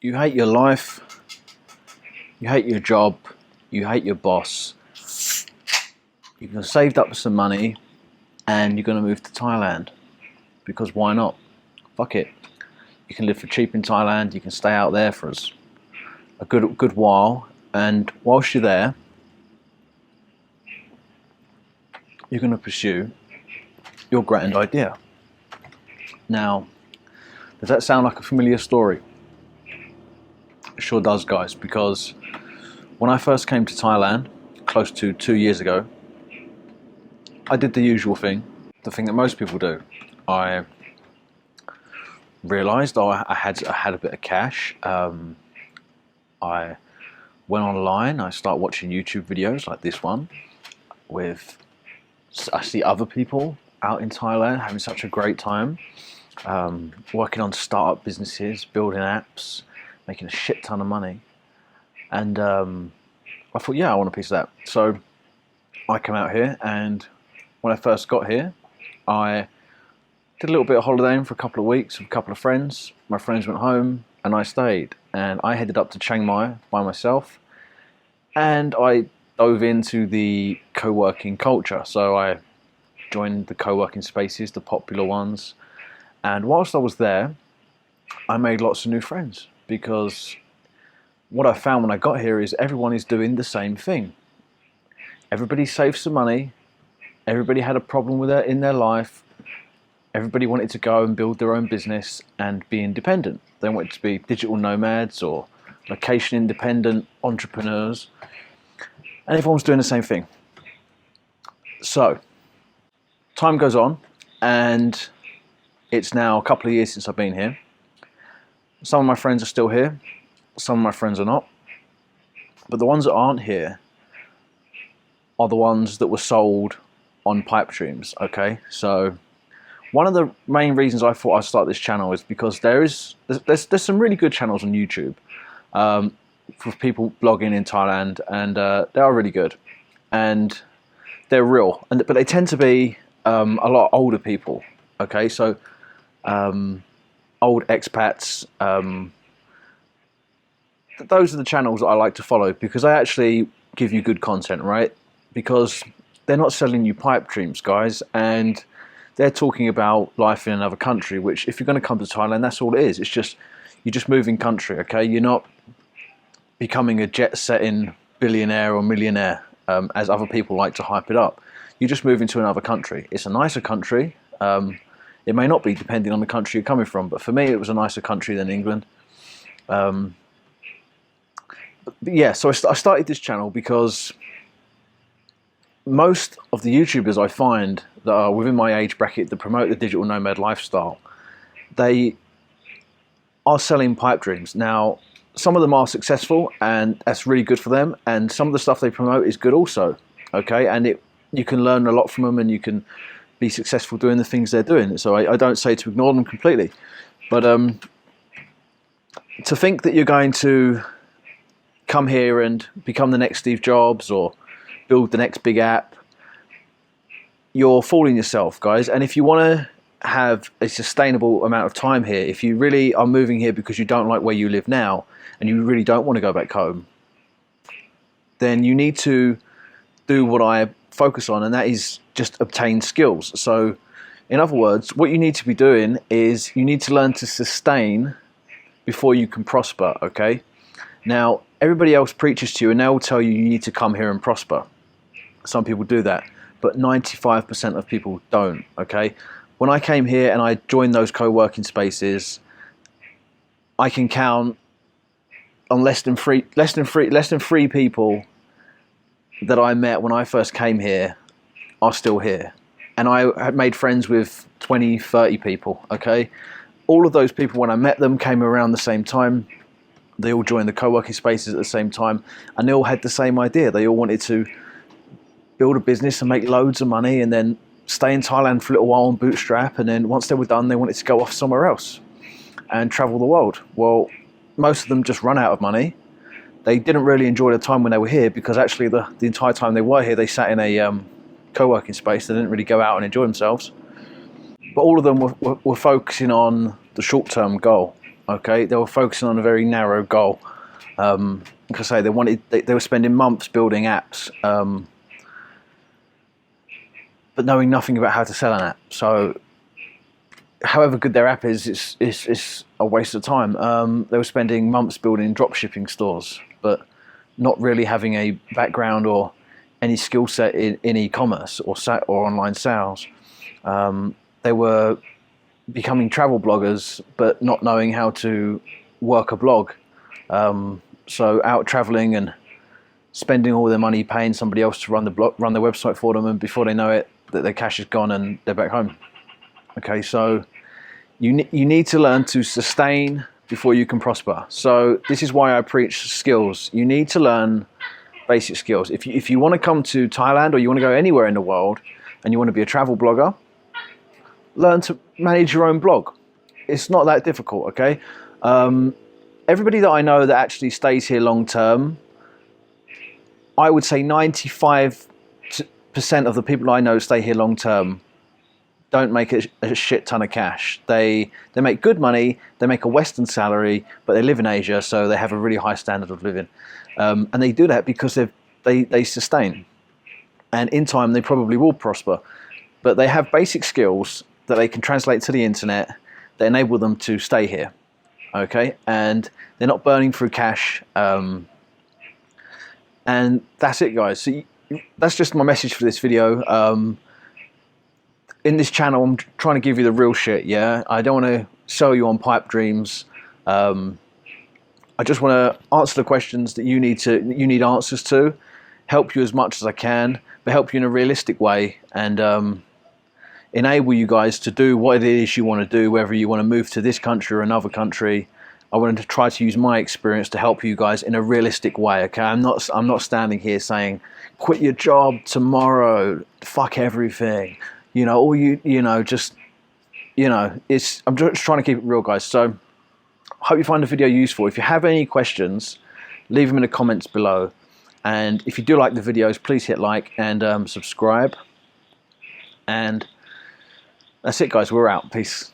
You hate your life, you hate your job, you hate your boss, you've saved up some money and you're going to move to Thailand because why not? Fuck it. You can live for cheap in Thailand, you can stay out there for a good while, and whilst you're there, you're going to pursue your grand idea. Now, does that sound like a familiar story? It sure does, guys, because when I first came to Thailand, close to 2 years ago, I did the usual thing, the thing that most people do. I realised I had a bit of cash. I went online, I started watching YouTube videos like this one, I see other people out in Thailand having such a great time, working on startup businesses, building apps, making a shit ton of money. And I thought, yeah, I want a piece of that. So I came out here, and when I first got here, I did a little bit of holidaying for a couple of weeks with a couple of friends. My friends went home and I stayed, and I headed up to Chiang Mai by myself, and I dove into the co-working culture. So I joined the co-working spaces, the popular ones, and whilst I was there, I made lots of new friends, because what I found when I got here is everyone is doing the same thing. Everybody saved some money, everybody had a problem with it in their life, everybody wanted to go and build their own business and be independent. They wanted to be digital nomads or location independent entrepreneurs, and everyone's doing the same thing. So time goes on, and it's now a couple of years since I've been here. Some of my friends are still here, some of my friends are not, but the ones that aren't here are the ones that were sold on pipe dreams. Okay, so one of the main reasons I thought I'd start this channel is because there's some really good channels on YouTube for people blogging in Thailand, and they are really good and they're real, but they tend to be a lot older people. Okay, so old expats. Those are the channels that I like to follow, because they actually give you good content, right? Because they're not selling you pipe dreams, guys, and they're talking about life in another country, which if you're going to come to Thailand, that's all it is. It's just, you're just moving country, okay? You're not becoming a jet-setting billionaire or millionaire, as other people like to hype it up. You're just moving to another country. It's a nicer country. It may not be, depending on the country you're coming from, but for me, it was a nicer country than England. But yeah, so I started this channel because most of the YouTubers I find that are within my age bracket that promote the digital nomad lifestyle, they are selling pipe dreams. Now, some of them are successful, and that's really good for them, and some of the stuff they promote is good also, okay? And you can learn a lot from them, and you can be successful doing the things they're doing. So I don't say to ignore them completely, but to think that you're going to come here and become the next Steve Jobs or build the next big app, you're fooling yourself, guys. And if you want to have a sustainable amount of time here, if you really are moving here because you don't like where you live now and you really don't want to go back home, then you need to do what I focus on, and that is just obtain skills. So in other words, what you need to be doing is you need to learn to sustain before you can prosper, okay? Now, everybody else preaches to you and they'll tell you need to come here and prosper. Some people do that, but 95% of people don't, okay? When I came here and I joined those co-working spaces, I can count on less than three people that I met when I first came here are still here. And I had made friends with 20, 30 people, okay? All of those people, when I met them, came around the same time. They all joined the co-working spaces at the same time, and they all had the same idea. They all wanted to build a business and make loads of money and then stay in Thailand for a little while and bootstrap, and then once they were done, they wanted to go off somewhere else and travel the world. Well, most of them just run out of money. They didn't really enjoy the time when they were here, because actually the entire time they were here, they sat in a co-working space. They didn't really go out and enjoy themselves. But all of them were focusing on the short-term goal, Okay, they were focusing on a very narrow goal. Like I say, they were spending months building apps, but knowing nothing about how to sell an app. So, however good their app is, it's a waste of time. They were spending months building drop shipping stores, but not really having a background or any skill set in e-commerce or online sales. They were becoming travel bloggers, but not knowing how to work a blog. So out traveling and spending all their money paying somebody else to run their website for them, and before they know it, that their cash is gone and they're back home. Okay, so you need to learn to sustain before you can prosper. So this is why I preach skills. You need to learn basic skills. If you want to come to Thailand, or you want to go anywhere in the world and you want to be a travel blogger, learn to manage your own blog. It's not that difficult, okay? Everybody that I know that actually stays here long term, I would say 95% of the people I know stay here long term don't make a shit ton of cash. They make good money, they make a Western salary, but they live in Asia, so they have a really high standard of living. And they do that because they sustain. And in time, they probably will prosper. But they have basic skills that they can translate to the internet that enable them to stay here. Okay? And they're not burning through cash. And that's it, guys. So that's just my message for this video. In this channel, I'm trying to give you the real shit, yeah? I don't want to sell you on pipe dreams. I just want to answer the questions that you need answers to, help you as much as I can, but help you in a realistic way, and enable you guys to do what it is you want to do, whether you want to move to this country or another country. I wanted to try to use my experience to help you guys in a realistic way, okay? I'm not standing here saying, quit your job tomorrow, fuck everything. You know, or I'm just trying to keep it real, guys. So hope you find the video useful. If you have any questions, leave them in the comments below. And if you do like the videos, please hit like and subscribe. And that's it, guys. We're out. Peace.